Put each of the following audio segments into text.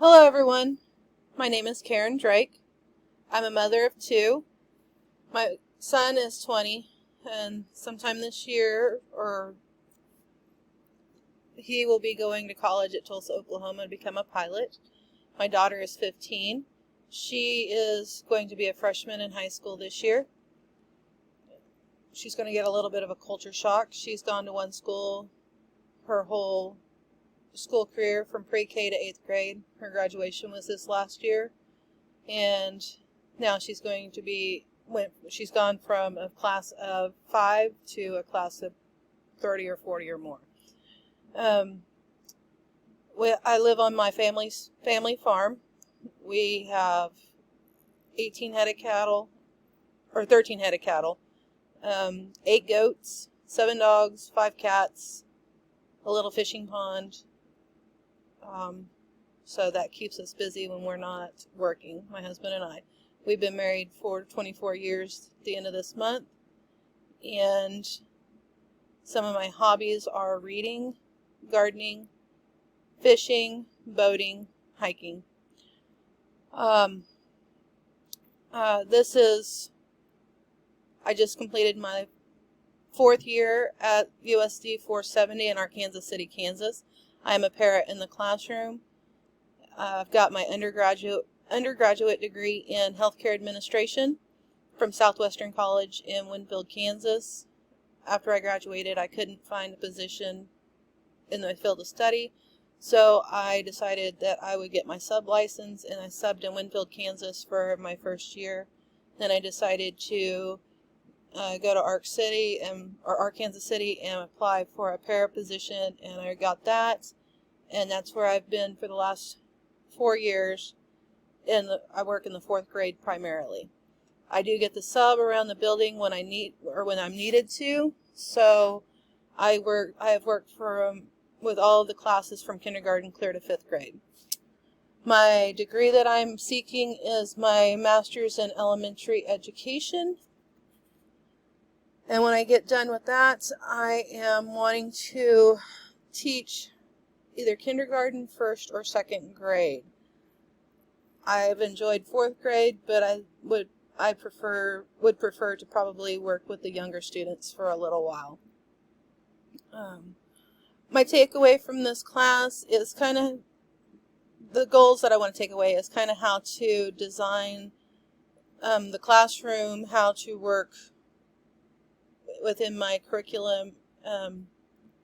Hello everyone, my name is Karen Drake. I'm a mother of two. My son is 20 and sometime this year he will be going to college at Tulsa, Oklahoma to become a pilot. My daughter is 15. She is going to be a freshman in high school this year. She's going to get a little bit of a culture shock. She's gone to one school her whole school career from pre-K to 8th grade. Her graduation was this last year, and now she's gone from a class of 5 to a class of 30 or 40 or more. I live on my family's family farm. We have 18 head of cattle, or 13 head of cattle, 8 goats, 7 dogs, 5 cats, a little fishing pond. So that keeps us busy when we're not working, my husband and I. We've been married for 24 years at the end of this month, and some of my hobbies are reading, gardening, fishing, boating, hiking. I just completed my 4th year at USD 470 in Arkansas City, Kansas. I am a para in the classroom. I've got my undergraduate degree in healthcare administration from Southwestern College in Winfield, Kansas. After I graduated, I couldn't find a position in the field of study, so I decided that I would get my sub license, and I subbed in Winfield, Kansas for my first year. Then I decided to go to Arkansas City and apply for a para position, and I got that, and that's where I've been for the last 4 years. I work in the 4th grade primarily. I do get the sub around the building when I'm needed to. So I have worked with all of the classes from kindergarten clear to 5th grade. My degree that I'm seeking is my master's in elementary education. And when I get done with that, I am wanting to teach either kindergarten, 1st, or 2nd grade. I've enjoyed 4th grade, but I would prefer to probably work with the younger students for a little while. My takeaway from this class is kind of the goals that I want to take away is kind of how to design the classroom, how to work within my curriculum,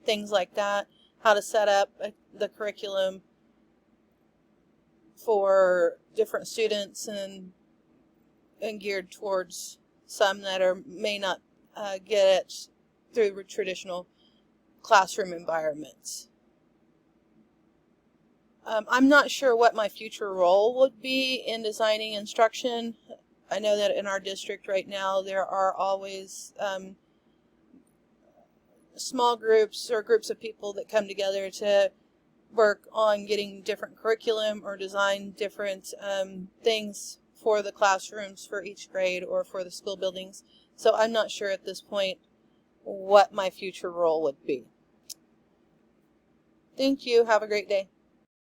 things like that, how to set up the curriculum for different students and geared towards some that may not get it through traditional classroom environments. I'm not sure what my future role would be in designing instruction. I know that in our district right now there are always small groups or groups of people that come together to work on getting different curriculum or design different things for the classrooms for each grade or for the school buildings. So I'm not sure at this point what my future role would be. Thank you. Have a great day.